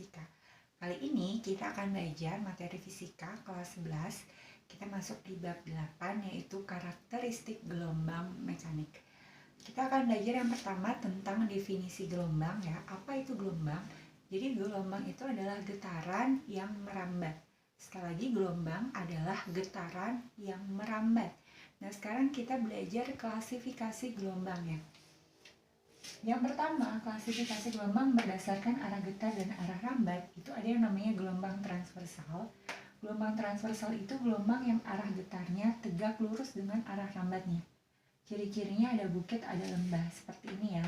Fisika. Kali ini kita akan belajar materi fisika kelas 11. Kita masuk di bab 8 yaitu karakteristik gelombang mekanik. Kita akan belajar yang pertama tentang definisi gelombang ya. Apa itu gelombang? Jadi gelombang itu adalah getaran yang merambat. Sekali lagi, gelombang adalah getaran yang merambat. Nah, sekarang kita belajar klasifikasi gelombang ya. Yang pertama, klasifikasi gelombang berdasarkan arah getar dan arah rambat. Itu ada yang namanya gelombang transversal. Gelombang transversal itu gelombang yang arah getarnya tegak lurus dengan arah rambatnya. Ciri-cirinya ada bukit, ada lembah. Seperti ini ya.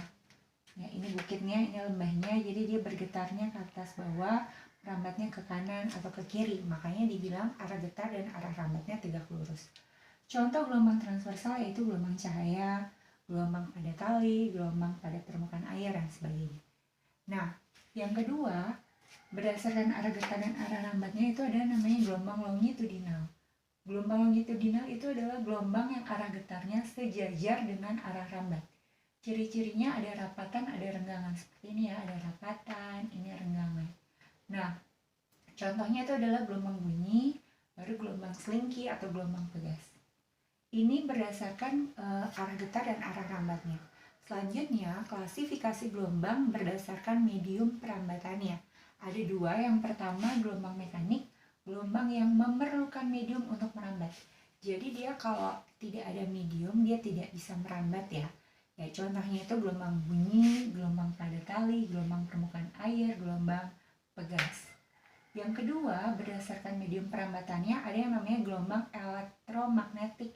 Ya, ini bukitnya, ini lembahnya. Jadi dia bergetarnya ke atas bawah, rambatnya ke kanan atau ke kiri. Makanya dibilang arah getar dan arah rambatnya tegak lurus. Contoh gelombang transversal yaitu gelombang cahaya, gelombang pada tali, gelombang pada permukaan air, dan sebagainya. Nah, yang kedua, berdasarkan arah getar dan arah rambatnya itu ada namanya gelombang longitudinal. Gelombang longitudinal itu adalah gelombang yang arah getarnya sejajar dengan arah rambat. Ciri-cirinya ada rapatan, ada renggangan. Seperti ini ya, ada rapatan, ini renggangan. Nah, contohnya itu adalah gelombang bunyi, baru gelombang selingki atau gelombang pegas. Ini berdasarkan arah getar dan arah rambatnya. Selanjutnya, klasifikasi gelombang berdasarkan medium perambatannya. Ada dua, yang pertama gelombang mekanik, gelombang yang memerlukan medium untuk merambat. Jadi dia kalau tidak ada medium, dia tidak bisa merambat ya. Ya, contohnya itu gelombang bunyi, gelombang pada tali, gelombang permukaan air, gelombang pegas. Yang kedua, berdasarkan medium perambatannya, ada yang namanya gelombang elektromagnetik.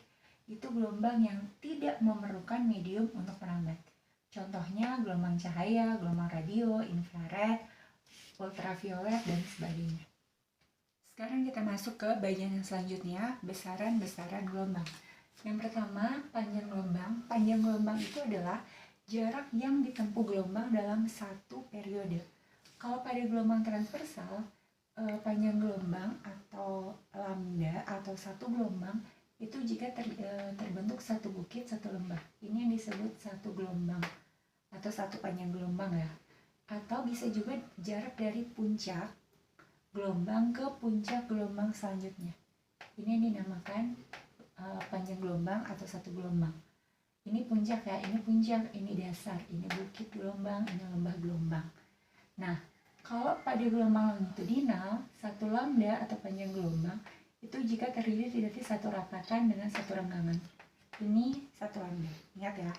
Itu gelombang yang tidak memerlukan medium untuk merambat. Contohnya gelombang cahaya, gelombang radio, infrared, ultraviolet, dan sebagainya. Sekarang kita masuk ke bagian yang selanjutnya, besaran-besaran gelombang. Yang pertama, panjang gelombang. Panjang gelombang itu adalah jarak yang ditempuh gelombang dalam satu periode. Kalau pada gelombang transversal, panjang gelombang atau lambda atau satu gelombang itu jika terbentuk satu bukit, satu lembah. Ini yang disebut satu gelombang atau satu panjang gelombang ya. Atau bisa juga jarak dari puncak gelombang ke puncak gelombang selanjutnya. Ini yang dinamakan panjang gelombang atau satu gelombang. Ini puncak ya, ini puncak, ini dasar, ini bukit gelombang, ini lembah gelombang. Nah, kalau pada gelombang longitudinal, satu lambda atau panjang gelombang itu jika terdiri dari satu rapatan dengan satu renggangan. Ini satu lambda, ingat ya.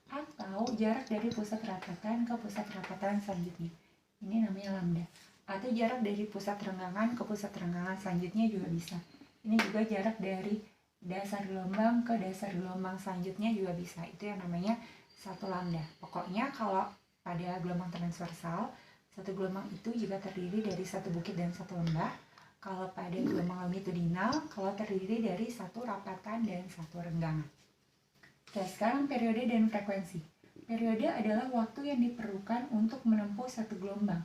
Atau jarak dari pusat rapatan ke pusat rapatan selanjutnya. Ini namanya lambda. Atau jarak dari pusat renggangan ke pusat renggangan selanjutnya juga bisa. Ini juga jarak dari dasar gelombang ke dasar gelombang selanjutnya juga bisa. Itu yang namanya satu lambda. Pokoknya kalau pada gelombang transversal, satu gelombang itu jika terdiri dari satu bukit dan satu lembah. Kalau pada gelombang longitudinal, kalau terdiri dari satu rapatan dan satu renggangan. Oke, sekarang periode dan frekuensi. Periode adalah waktu yang diperlukan untuk menempuh satu gelombang.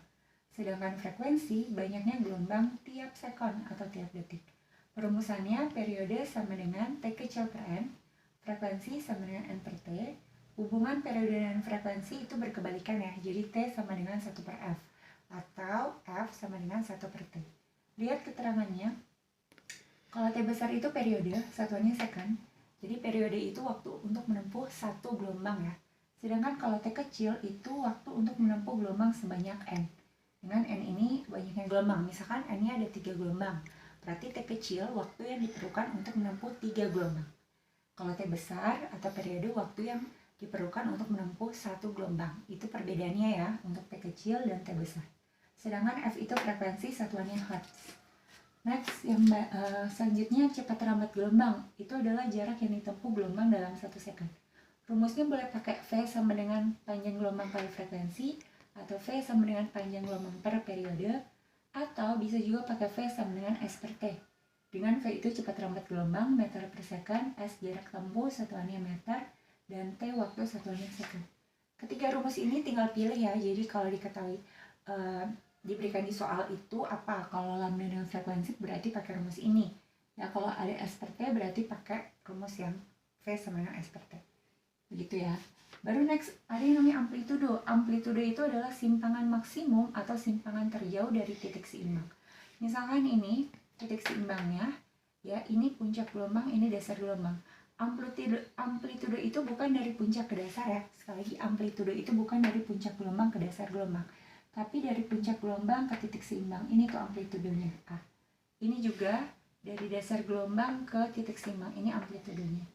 Sedangkan frekuensi banyaknya gelombang tiap sekon atau tiap detik. Perumusannya, periode sama dengan T kecil per N, frekuensi sama dengan N per T. Hubungan periode dan frekuensi itu berkebalikan ya, jadi T sama dengan 1 per F, atau F sama dengan 1 per T. Lihat keterangannya, kalau T besar itu periode, satuannya second, jadi periode itu waktu untuk menempuh satu gelombang ya. Sedangkan kalau T kecil itu waktu untuk menempuh gelombang sebanyak N. Dengan N ini banyaknya gelombang, misalkan N-nya ada 3 gelombang, berarti T kecil waktu yang diperlukan untuk menempuh 3 gelombang. Kalau T besar atau periode waktu yang diperlukan untuk menempuh satu gelombang. Itu perbedaannya ya untuk T kecil dan T besar. Sedangkan F itu frekuensi, satuannya hertz. Next, yang selanjutnya cepat rambat gelombang. Itu adalah jarak yang ditempuh gelombang dalam 1 second. Rumusnya boleh pakai V sama dengan panjang gelombang kali frekuensi, atau V sama dengan panjang gelombang per periode, atau bisa juga pakai V sama dengan S per T. Dengan V itu cepat rambat gelombang, meter per second, S jarak tempuh, satuannya meter, dan T waktu, satuannya second. Ketiga rumus ini tinggal pilih ya, jadi kalau diketahui diberikan di soal itu apa, kalau lambda dengan frekuensi berarti pakai rumus ini ya, kalau ada S per T berarti pakai rumus yang V sama dengan S per T, begitu ya. Baru next ada yang namanya amplitudo. Amplitudo itu adalah simpangan maksimum atau simpangan terjauh dari titik seimbang. Misalkan ini titik seimbangnya, ya ini puncak gelombang, ini dasar gelombang. Amplitudo itu bukan dari puncak ke dasar ya. Sekali lagi, amplitudo itu bukan dari puncak gelombang ke dasar gelombang, tapi dari puncak gelombang ke titik seimbang. Ini tuh amplitudonya A. Ini juga dari dasar gelombang ke titik seimbang. Ini amplitudonya.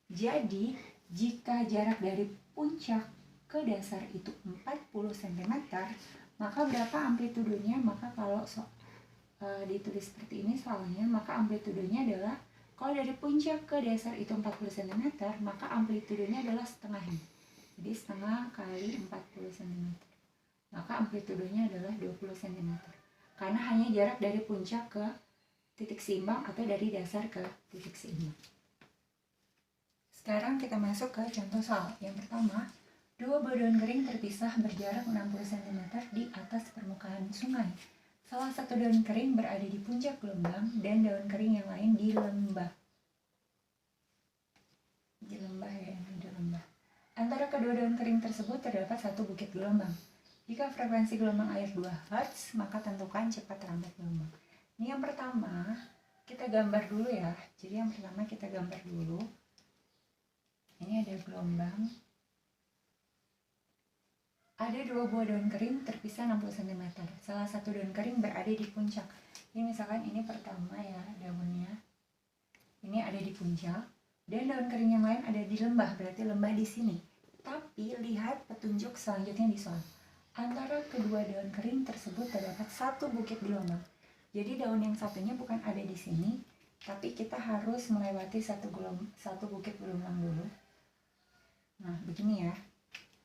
Jadi jika jarak dari puncak ke dasar itu 40 cm, maka berapa amplitudonya? Maka kalau ditulis seperti ini soalnya, maka amplitudonya adalah, kalau dari puncak ke dasar itu 40 cm, maka amplitudonya adalah setengahnya. Jadi setengah kali 40 cm. Maka amplitudonya adalah 20 cm. Karena hanya jarak dari puncak ke titik seimbang atau dari dasar ke titik seimbang. Sekarang kita masuk ke contoh soal. Yang pertama, dua buah daun kering terpisah berjarak 60 cm di atas permukaan sungai. Salah satu daun kering berada di puncak gelombang dan daun kering yang lain di lembah. Di lembah ya, ini di lembah. Antara kedua daun kering tersebut terdapat satu bukit gelombang. Jika frekuensi gelombang air 2 Hz, maka tentukan cepat lambat gelombang. Ini yang pertama, kita gambar dulu ya. Jadi yang pertama kita gambar dulu. Ini ada gelombang. Ada dua buah daun kering terpisah 60 cm. Salah satu daun kering berada di puncak. Ini misalkan ini pertama ya daunnya. Ini ada di puncak. Dan daun kering yang lain ada di lembah. Berarti lembah di sini. Tapi lihat petunjuk selanjutnya di soal. Antara kedua daun kering tersebut terdapat satu bukit gelombang. Jadi daun yang satunya bukan ada di sini, tapi kita harus melewati satu bukit gelombang dulu. Nah, begini ya.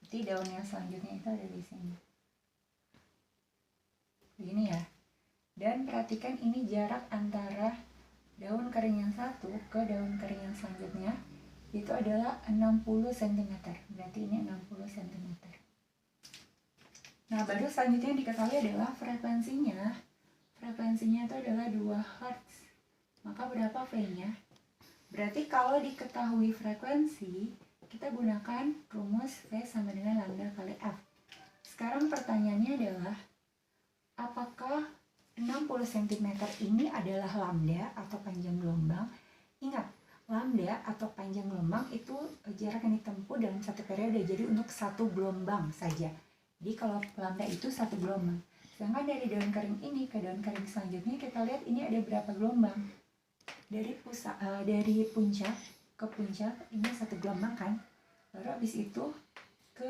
Jadi daun yang selanjutnya itu ada di sini. Begini ya. Dan perhatikan ini jarak antara daun kering yang satu ke daun kering yang selanjutnya itu adalah 60 cm. Berarti ini 60 cm. Nah, baru selanjutnya diketahui adalah frekuensinya. Frekuensinya itu adalah 2 Hz. Maka berapa V-nya? Berarti kalau diketahui frekuensi, kita gunakan rumus V sama dengan lambda kali F. Sekarang pertanyaannya adalah, apakah 60 cm ini adalah lambda atau panjang gelombang? Ingat, lambda atau panjang gelombang itu jarak yang ditempuh dalam satu periode, jadi untuk satu gelombang saja. Jadi kalau lambda itu satu gelombang. Sedangkan dari daun kering ini ke daun kering selanjutnya, kita lihat ini ada berapa gelombang. Dari puncak ke puncak ini satu gelombang kan, baru habis itu ke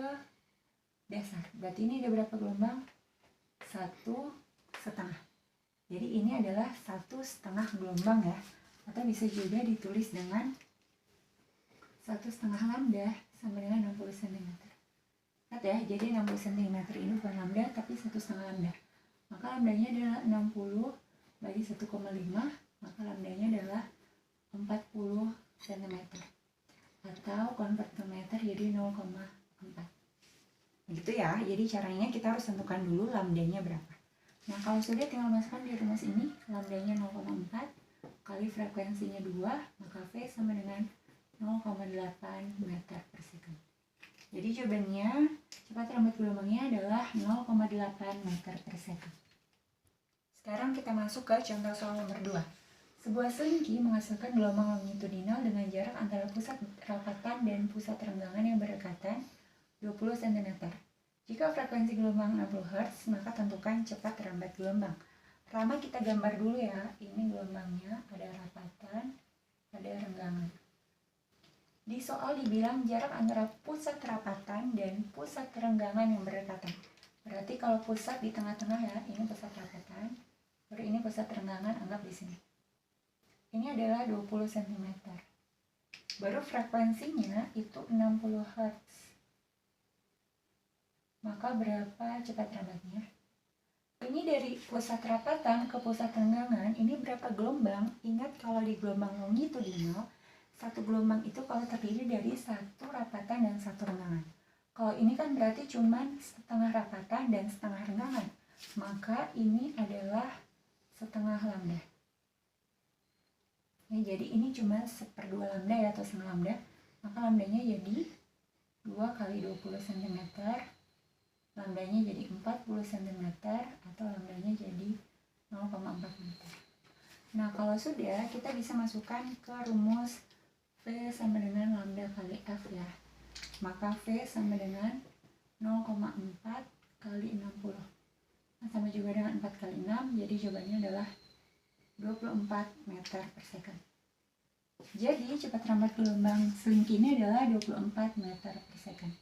dasar. Berarti ini ada berapa gelombang? 1,5. Jadi ini adalah 1,5 gelombang ya, atau bisa juga ditulis dengan 1,5 lambda sama dengan 60 cm. Lihat ya, jadi 60 cm ini bukan lambda tapi 1,5 lambda. Maka lambdanya adalah 60 bagi 1,5, maka lambdanya adalah 40 cm. Atau convert ke meter jadi 0,4. Begitu ya, jadi caranya kita harus tentukan dulu lambdanya berapa. Nah, kalau sudah tinggal masukkan di rumus ini, lambdanya 0,4 kali frekuensinya 2, maka V sama dengan 0,8 meter per second. Jadi jawabannya, cepat lambat gelombangnya adalah 0,8 meter per second. Sekarang kita masuk ke contoh soal nomor 2. Sebuah selingki menghasilkan gelombang longitudinal dengan jarak antara pusat rapatan dan pusat renggangan yang berdekatan 20 cm. Jika frekuensi gelombang 60 Hz, maka tentukan cepat lambat gelombang. Pertama kita gambar dulu ya, ini gelombangnya, ada rapatan, ada renggangan. Di soal dibilang jarak antara pusat rapatan dan pusat renggangan yang berdekatan. Berarti kalau pusat di tengah-tengah ya, ini pusat rapatan, baru ini pusat renggangan, anggap di sini. Ini adalah 20 cm. Baru frekuensinya itu 60 Hz. Maka berapa cepat lambatnya? Ini dari pusat rapatan ke pusat renggangan, ini berapa gelombang? Ingat kalau di gelombang longitudinal, satu gelombang itu kalau terdiri dari satu rapatan dan satu renggangan. Kalau ini kan berarti cuma setengah rapatan dan setengah renggangan. Maka ini adalah setengah lambda. Ya, jadi ini cuma 1/2 lambda ya, atau setengah lambda. Maka lambdanya jadi 2 kali 20 cm, lambdanya jadi 40 cm atau lambdanya jadi 0,4 meter. Nah, kalau sudah, kita bisa masukkan ke rumus V sama dengan lambda kali F ya. Maka V sama dengan 0,4 kali 60. Nah, sama juga dengan 4 kali 6, jadi jawabannya adalah 24 meter per second. Jadi cepat rambat gelombang selingki ini adalah 24 meter per second.